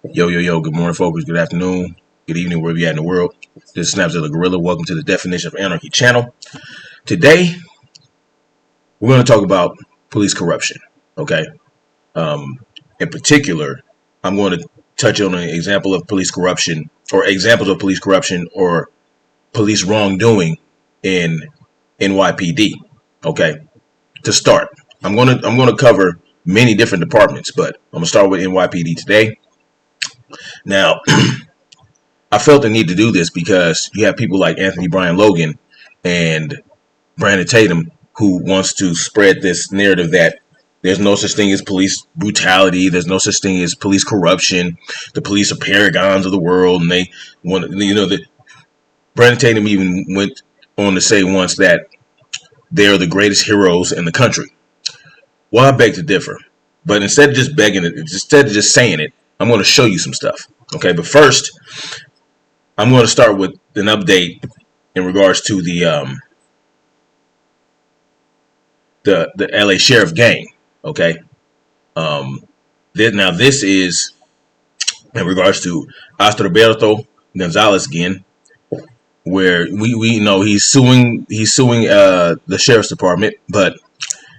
Yo, yo, yo, good morning, folks. Good afternoon. Good evening, wherever you're at in the world. This is Snaps of the Gorilla. Welcome to the Definition of Anarchy channel. Today, we're going to talk about police corruption. Okay. In particular, I'm going to touch on an example of police corruption or examples of police corruption or police wrongdoing in NYPD. Okay. To start, I'm going to cover many different departments, but I'm going to start with NYPD today. Now, I felt the need to do this because you have people like Anthony Brian Logan and Brandon Tatum who wants to spread this narrative that there's no such thing as police brutality. There's no such thing as police corruption. The police are paragons of the world, and they want that Brandon Tatum even went on to say once that they are the greatest heroes in the country. Well, I beg to differ, but instead of just begging it, instead of just saying it, I'm going to show you some stuff. Okay, but first, I'm going to start with an update in regards to the LA Sheriff gang. Okay, this is in regards to Astroberto Gonzalez again, where we know he's suing the sheriff's department, but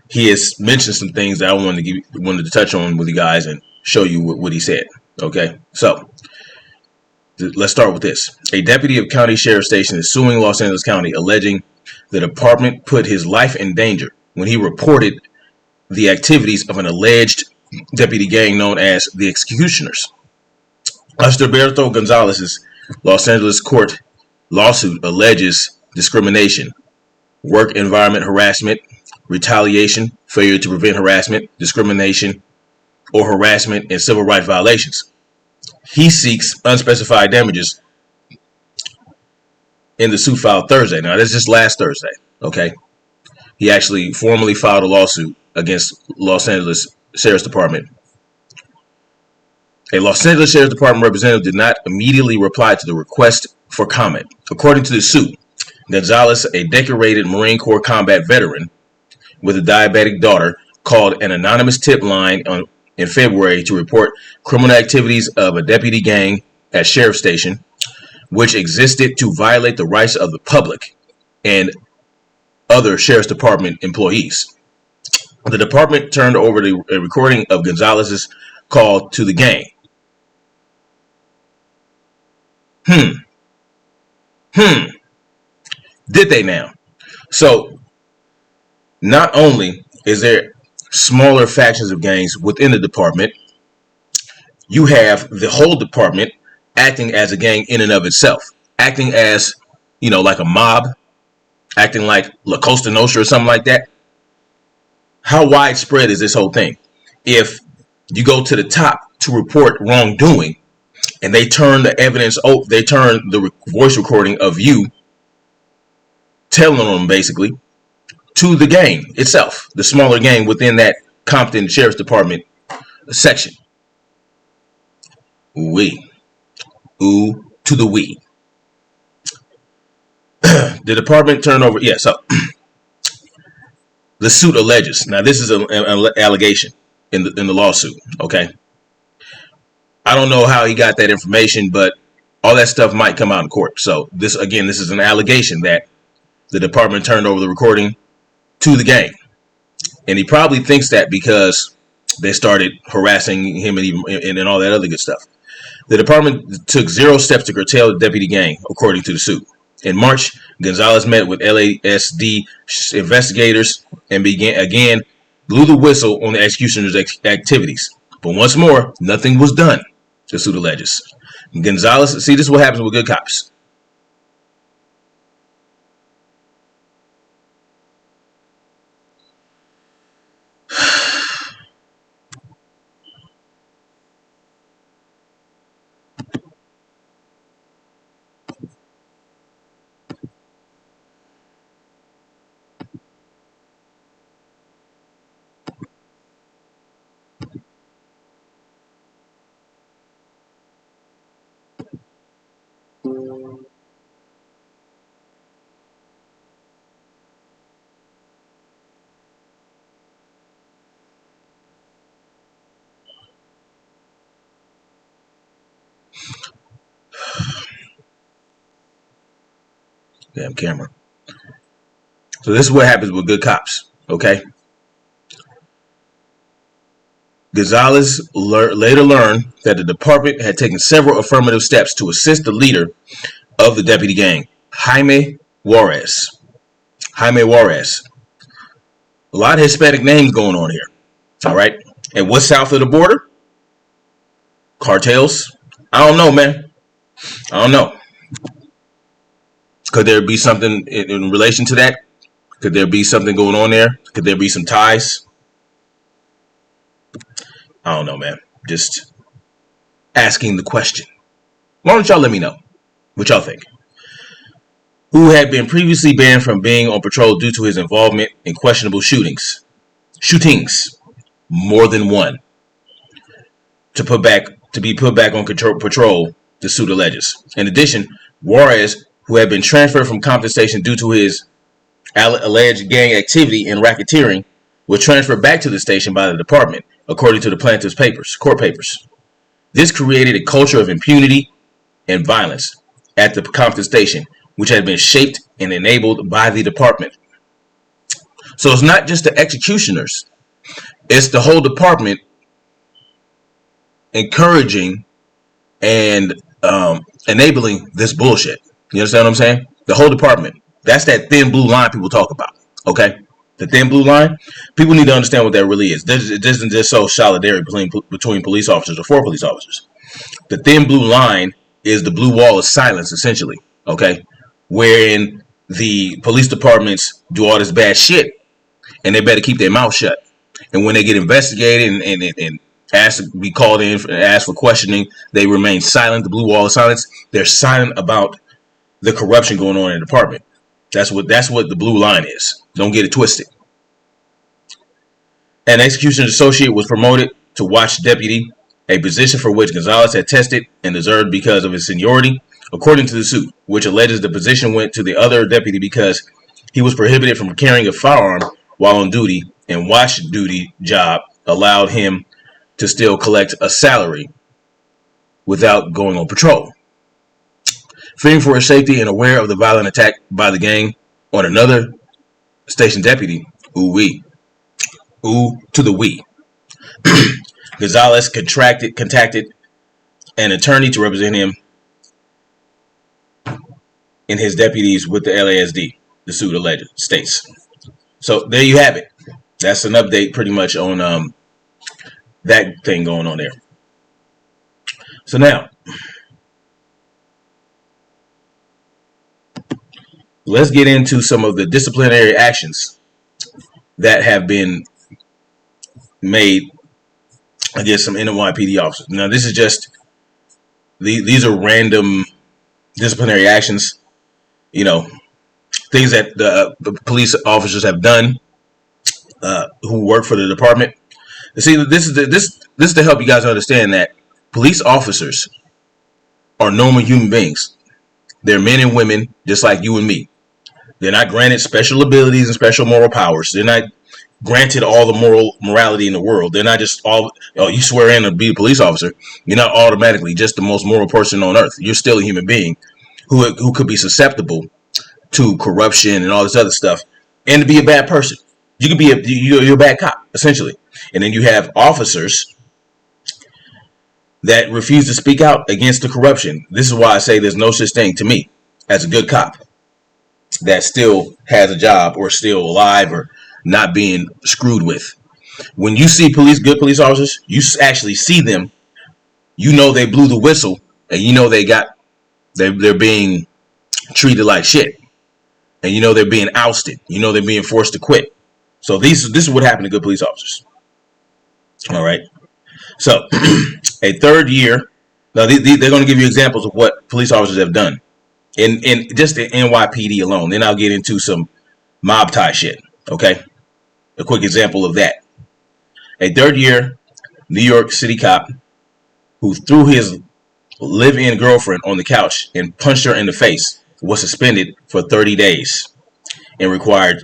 he has mentioned some things that I wanted to touch on with you guys and show you what he said. Okay, so let's start with this. A deputy of county sheriff station is suing Los Angeles County, alleging the department put his life in danger when he reported the activities of an alleged deputy gang known as the Executioners. Astroberto Gonzalez's Los Angeles court lawsuit alleges discrimination, work environment harassment, retaliation, failure to prevent harassment, discrimination, or harassment, and civil rights violations. He seeks unspecified damages in the suit filed Thursday. Now, this is just last Thursday, okay? He actually formally filed a lawsuit against Los Angeles Sheriff's Department. A Los Angeles Sheriff's Department representative did not immediately reply to the request for comment. According to the suit, Gonzalez, a decorated Marine Corps combat veteran with a diabetic daughter, called an anonymous tip line in February to report criminal activities of a deputy gang at Sheriff's Station, which existed to violate the rights of the public and other Sheriff's Department employees. The department turned over a recording of Gonzalez's call to the gang. Did they now? So, not only is there smaller factions of gangs within the department, you have the whole department acting as a gang in and of itself, acting as, like a mob, acting like La Costa Nostra or something like that. How widespread is this whole thing? If you go to the top to report wrongdoing and they turn the evidence, they turn the voice recording of you telling them basically to the gang itself, the smaller gang within that Compton Sheriff's Department section. Ooh to the we. The department turned over. Yeah, so the suit alleges. Now, this is an allegation in the lawsuit. Okay, I don't know how he got that information, but all that stuff might come out in court. So this is an allegation that the department turned over the recording to the gang, and he probably thinks that because they started harassing him and all that other good stuff. The department took zero steps to curtail the deputy gang, according to the suit. In March, Gonzalez met with LASD investigators and blew the whistle on the executioner's activities. But once more, nothing was done, the suit alleges. Gonzalez, see, this is what happens with good cops. Damn camera. So this is what happens with good cops, okay? Gonzalez later learned that the department had taken several affirmative steps to assist the leader of the deputy gang, Jaime Juarez. Jaime Juarez. A lot of Hispanic names going on here, all right? And what's south of the border? Cartels. I don't know, man. I don't know. Could there be something in relation to that? Could there be something going on there? Could there be some ties? I don't know, man. Just asking the question. Why don't y'all let me know what y'all think? Who had been previously banned from being on patrol due to his involvement in questionable shootings. More than one. To be put back on patrol, the suit alleges. In addition, Juarez, who had been transferred from Compton Station due to his alleged gang activity and racketeering, was transferred back to the station by the department, according to the plaintiff's court papers. This created a culture of impunity and violence at the Compton Station, which had been shaped and enabled by the department. So it's not just the executioners, it's the whole department encouraging and enabling this bullshit. You understand what I'm saying? The whole department. That's that thin blue line people talk about. Okay? The thin blue line. People need to understand what that really is. It isn't just so solidarity between police officers or for police officers. The thin blue line is the blue wall of silence, essentially. Okay? Wherein the police departments do all this bad shit and they better keep their mouth shut. And when they get investigated and asked to be called in and asked for questioning, they remain silent. The blue wall of silence. They're silent about the corruption going on in the department. That's what the blue line is. Don't get it twisted. An execution associate was promoted to watch deputy, a position for which Gonzalez had tested and deserved because of his seniority, according to the suit, which alleges the position went to the other deputy because he was prohibited from carrying a firearm while on duty, and watch duty job allowed him to still collect a salary without going on patrol. Fearing for his safety and aware of the violent attack by the gang on another station deputy, ooh to the we. Gonzalez contacted an attorney to represent him in his deputies with the LASD, the suit alleged states. So there you have it. That's an update pretty much on that thing going on there. So now, let's get into some of the disciplinary actions that have been made against some NYPD officers. Now, this is just, these are random disciplinary actions, you know, things that the police officers have done who work for the department. See, this is to help you guys understand that police officers are normal human beings. They're men and women just like you and me. They're not granted special abilities and special moral powers. They're not granted all the morality in the world. They're not just you swear in to be a police officer. You're not automatically just the most moral person on earth. You're still a human being who could be susceptible to corruption and all this other stuff, and to be a bad person. You could be you're a bad cop, essentially. And then you have officers that refuse to speak out against the corruption. This is why I say there's no such thing to me as a good cop that still has a job or still alive or not being screwed with. When you see good police officers, you actually see them. You know they blew the whistle, and you know they're being treated like shit, and you know they're being ousted. You know they're being forced to quit. So this is what happened to good police officers. All right. So a third year. Now they're going to give you examples of what police officers have done in just the NYPD alone. Then I'll get into some mob tie shit. Okay. A quick example of that. A third year New York City cop who threw his live-in girlfriend on the couch and punched her in the face was suspended for 30 days and required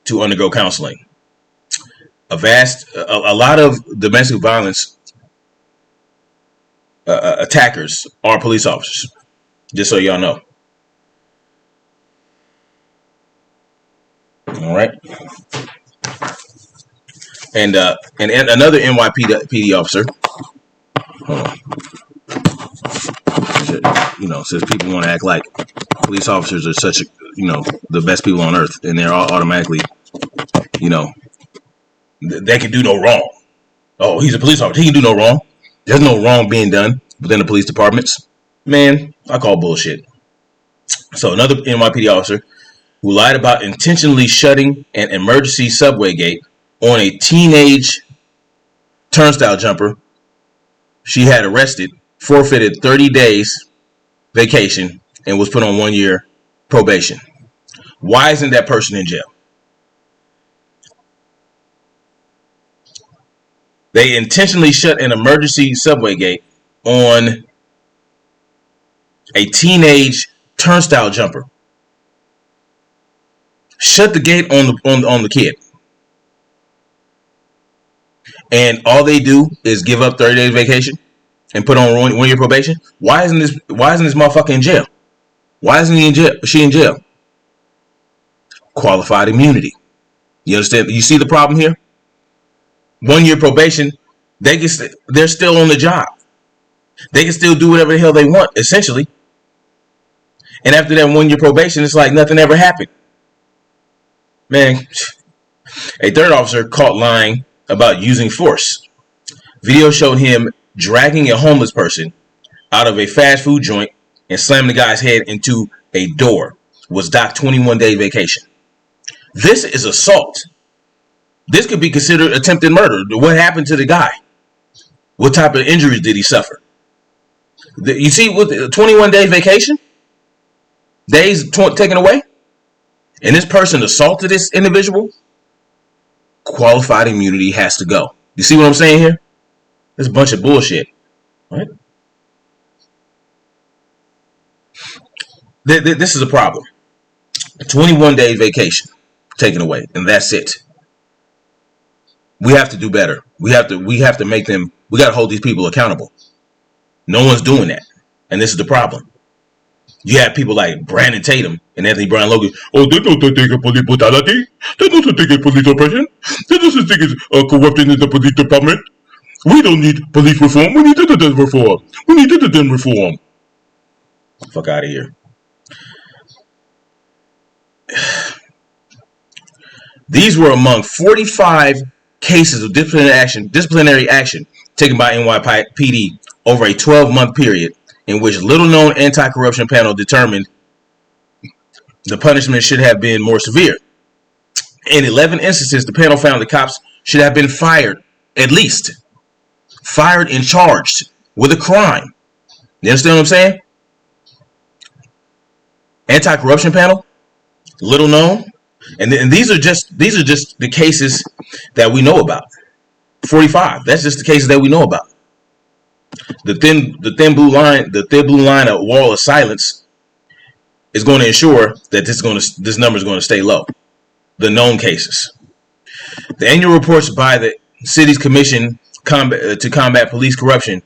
to undergo counseling. A lot of domestic violence attackers are police officers, just so y'all know. All right. And another NYPD officer, hold on. Says people want to act like police officers are such a, the best people on earth, and they're all automatically, they can do no wrong. Oh, he's a police officer. He can do no wrong. There's no wrong being done within the police departments. Man, I call bullshit. So another NYPD officer who lied about intentionally shutting an emergency subway gate on a teenage turnstile jumper she had arrested, forfeited 30 days vacation, and was put on 1 year probation. Why isn't that person in jail? They intentionally shut an emergency subway gate on a teenage turnstile jumper. Shut the gate on the kid, and all they do is give up 30 days vacation and put on 1 year probation. Why isn't this motherfucker in jail? Why isn't he in jail? She in jail? Qualified immunity. You understand? You see the problem here? 1 year probation. They're still on the job. They can still do whatever the hell they want, essentially. And after that 1 year probation, it's like nothing ever happened. Man, a third officer caught lying about using force. Video showed him dragging a homeless person out of a fast food joint and slamming the guy's head into a door. Was docked 21 day vacation. This is assault. This could be considered attempted murder. What happened to the guy? What type of injuries did he suffer? You see, with the 21 day vacation, days taken away, and this person assaulted this individual, qualified immunity has to go. You see what I'm saying here? This is a bunch of bullshit. Right? This is a problem. 21 day vacation taken away, and that's it. We have to do better. We have to make them. We got to hold these people accountable. No one's doing that, and this is the problem. You have people like Brandon Tatum and Anthony Brian Logan. Oh, they don't think it's police brutality. They don't think it's police oppression. They don't think it's corruption in the police department. We don't need police reform. We need citizen reform. We need citizen reform. Fuck out of here. These were among 45 cases of disciplinary action taken by NYPD over a 12-month period, in which little-known anti-corruption panel determined the punishment should have been more severe. In 11 instances, the panel found the cops should have been fired, at least. Fired and charged with a crime. You understand what I'm saying? Anti-corruption panel, little known, and these are just the cases that we know about. 45. That's just the cases that we know about. The thin blue line, a wall of silence, is going to ensure that this number is going to stay low. The known cases. The annual reports by the city's commission to combat police corruption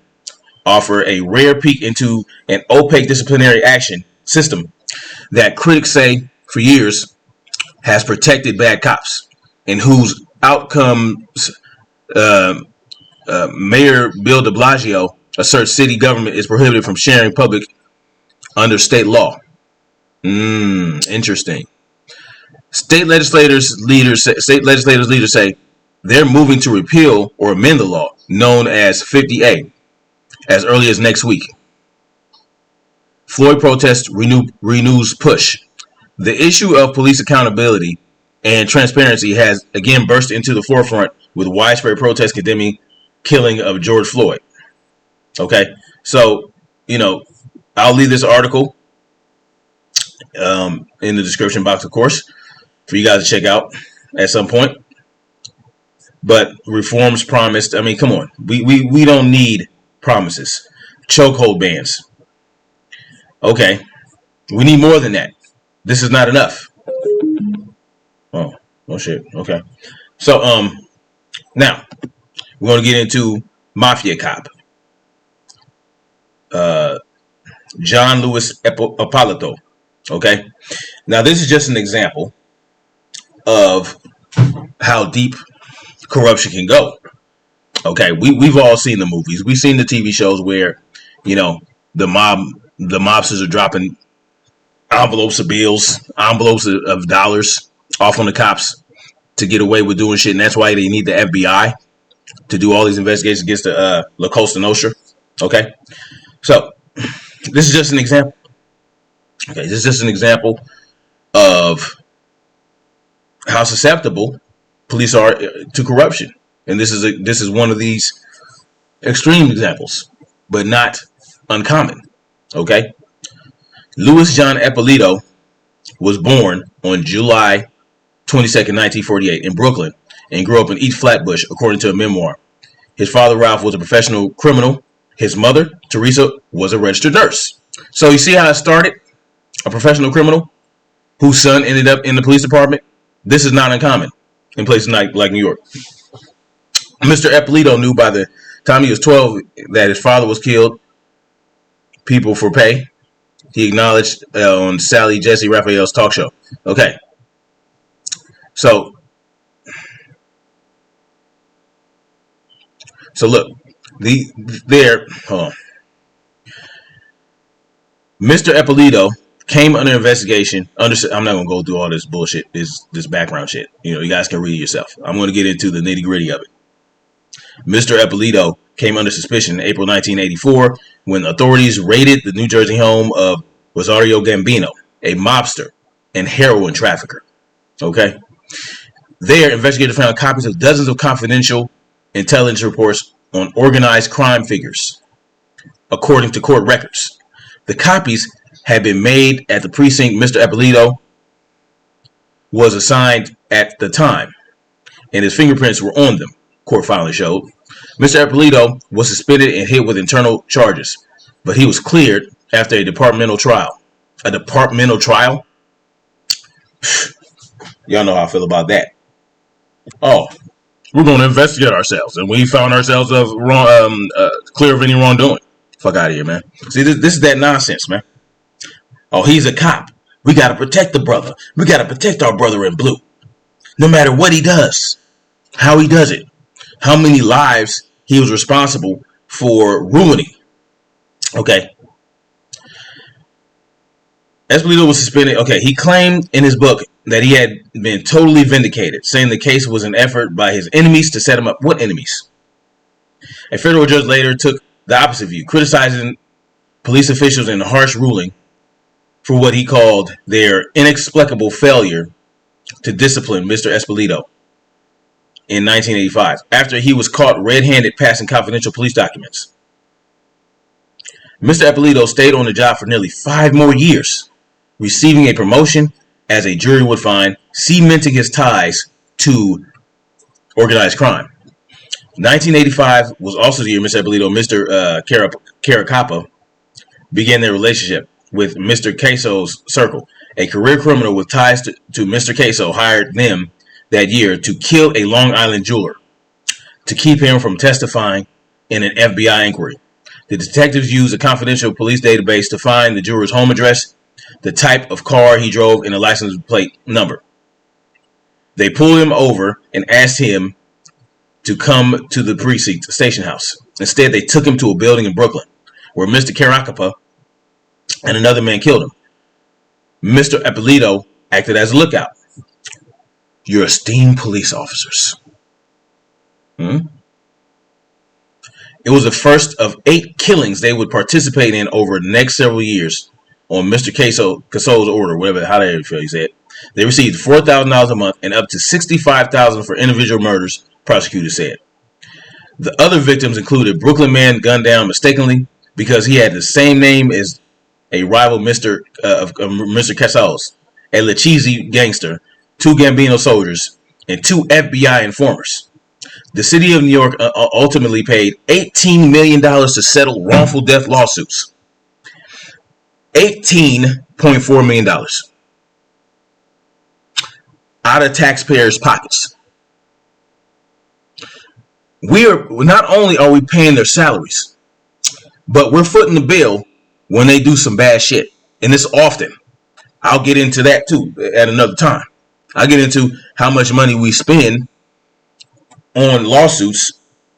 offer a rare peek into an opaque disciplinary action system that critics say for years has protected bad cops, and whose outcomes Mayor Bill de Blasio asserts city government is prohibited from sharing public under state law. Interesting. State legislators leaders say they're moving to repeal or amend the law known as 50A as early as next week. Floyd protest renews push. The issue of police accountability and transparency has again burst into the forefront with widespread protests condemning killing of George Floyd. Okay, so I'll leave this article in the description box, of course, for you guys to check out at some point. But reforms promised. I mean, come on, we don't need promises. Chokehold bans. Okay, we need more than that. This is not enough. Oh shit. Okay, so now we're going to get into Mafia Cop. John Lewis Epolito. Okay, now this is just an example of how deep corruption can go. Okay, we've all seen the movies. We've seen the TV shows where, you know, the mobsters are dropping envelopes of bills, envelopes of dollars off on the cops to get away with doing shit. And that's why they need the FBI to do all these investigations against the La Costa Nostra. Okay, so this is just an example. Okay, this is just an example of how susceptible police are to corruption, and this is one of these extreme examples, but not uncommon. Okay, Louis John Epolito was born on July 22nd, 1948, in Brooklyn, and grew up in East Flatbush, according to a memoir. His father, Ralph, was a professional criminal. His mother, Teresa, was a registered nurse. So you see how it started? A professional criminal whose son ended up in the police department. This is not uncommon in places like New York. Mr. Epolito knew by the time he was 12 that his father was killed. People for pay. He acknowledged on Sally Jesse Raphael's talk show. Okay. So look, hold on. Mr. Epolito came under investigation. I'm not going to go through all this bullshit, this background shit. You know, you guys can read it yourself. I'm going to get into the nitty gritty of it. Mr. Epolito came under suspicion in April 1984 when authorities raided the New Jersey home of Rosario Gambino, a mobster and heroin trafficker. Okay. There, investigators found copies of dozens of confidential intelligence reports on organized crime figures, according to court records. The copies had been made at the precinct Mr. Epolito was assigned at the time, and his fingerprints were on them, court filing showed. Mr. Epolito was suspended and hit with internal charges, but he was cleared after a departmental trial. A departmental trial? Y'all know how I feel about that. Oh, we're going to investigate ourselves, and we found ourselves clear of any wrongdoing. Fuck out of here, man. See, this is that nonsense, man. Oh, he's a cop. We got to protect the brother. We got to protect our brother in blue. No matter what he does, how he does it, how many lives he was responsible for ruining. Okay. Epolito was suspended. Okay, he claimed in his book that he had been totally vindicated, saying the case was an effort by his enemies to set him up. What enemies? A federal judge later took the opposite view, criticizing police officials in a harsh ruling for what he called their inexplicable failure to discipline Mr. Epolito in 1985, after he was caught red-handed passing confidential police documents. Mr. Epolito stayed on the job for nearly 5 more years, receiving a promotion, as a jury would find, cementing his ties to organized crime. 1985 was also the year Mr. Epolito and Mr. Caracappa began their relationship with Mr. Queso's circle. A career criminal with ties to Mr. Queso hired them that year to kill a Long Island jeweler to keep him from testifying in an FBI inquiry. The detectives used a confidential police database to find the jeweler's home address, the type of car he drove, and a license plate number. They pulled him over and asked him to come to the precinct station house. Instead, they took him to a building in Brooklyn where Mr. Caracappa and another man killed him. Mr. Epolito acted as a lookout. Your esteemed police officers. It was the first of 8 killings they would participate in over the next several years on Mr. Queso's order, how they feel he said. They received $4,000 a month and up to $65,000 for individual murders, prosecutors said. The other victims included a Brooklyn man gunned down mistakenly because he had the same name as a rival Mr. Queso's, a Lacheese gangster, 2 Gambino soldiers, and 2 FBI informers. The city of New York ultimately paid $18 million to settle wrongful death lawsuits. $18.4 million out of taxpayers' pockets. Not only are we paying their salaries, but we're footing the bill when they do some bad shit. And it's often. I'll get into that too at another time. I get into how much money we spend on lawsuits,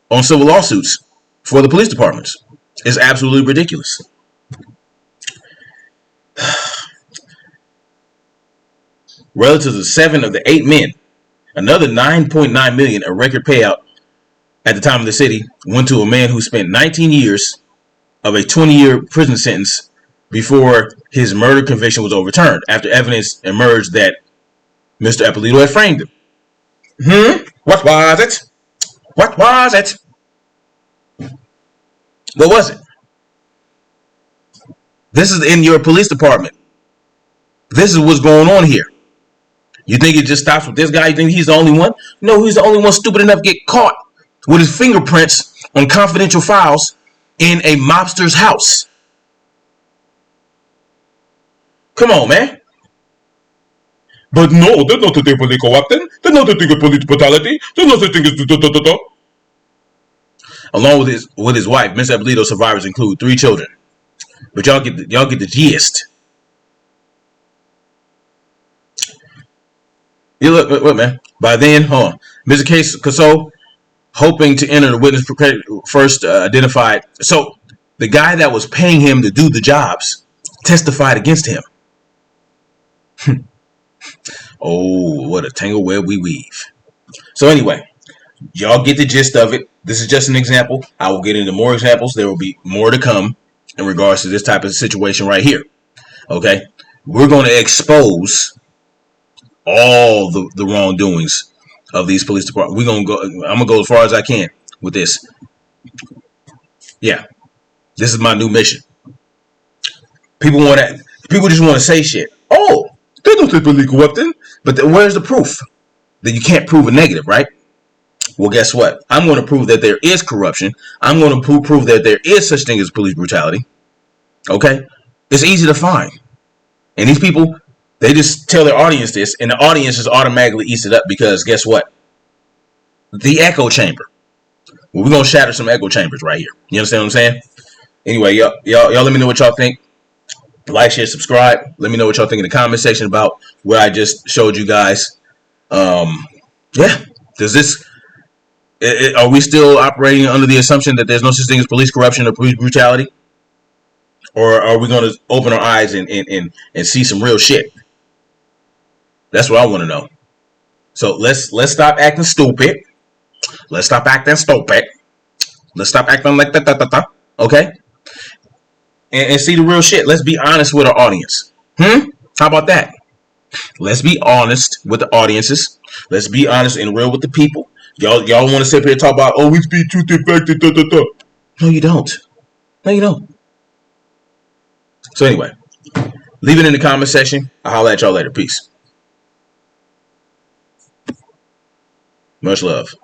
on civil lawsuits for the police departments. It's absolutely ridiculous. Relative to 7 of the 8 men, another $9.9 million, a record payout at the time of the city, went to a man who spent 19 years of a 20-year prison sentence before his murder conviction was overturned after evidence emerged that Mr. Epolito had framed him. What was it? What was it? What was it? This is in your police department. This is what's going on here. You think it just stops with this guy? You think he's the only one? No, he's the only one stupid enough to get caught with his fingerprints on confidential files in a mobster's house. Come on, man. But no, there's no such thing for legal weapon. There's no such thing as police brutality. There's no such thing as... Along with his wife, Mr. Epolito survivors include 3 children. But y'all get the gist. You look, man. By then, hold on. Mr. Caso, hoping to enter the witness first identified. So the guy that was paying him to do the jobs testified against him. Oh, what a tangle web we weave. So anyway, y'all get the gist of it. This is just an example. I will get into more examples. There will be more to come in regards to this type of situation right here. Okay? We're going to expose all the wrongdoings of these police departments. I'm gonna go as far as I can with this. Yeah, this is my new mission. People just want to say shit. Oh, they don't take illegal weapon, but where's the proof? That you can't prove a negative, right? Well, guess what? I'm going to prove that there is corruption. I'm going to prove that there is such thing as police brutality. Okay, it's easy to find, and these people, they just tell their audience this, and the audience just automatically eats it up because guess what? The echo chamber. Well, we're going to shatter some echo chambers right here. You understand what I'm saying? Anyway, y'all let me know what y'all think. Like, share, subscribe. Let me know what y'all think in the comment section about what I just showed you guys. Yeah. Are we still operating under the assumption that there's no such thing as police corruption or police brutality? Or are we going to open our eyes and see some real shit? That's what I want to know. So let's stop acting stupid. Let's stop acting stupid. Let's stop acting like that. Okay? And see the real shit. Let's be honest with our audience. How about that? Let's be honest with the audiences. Let's be honest and real with the people. Y'all want to sit here and talk about, oh, we speak truth in fact. No, you don't. No, you don't. So anyway, leave it in the comment section. I'll holler at y'all later. Peace. Much love.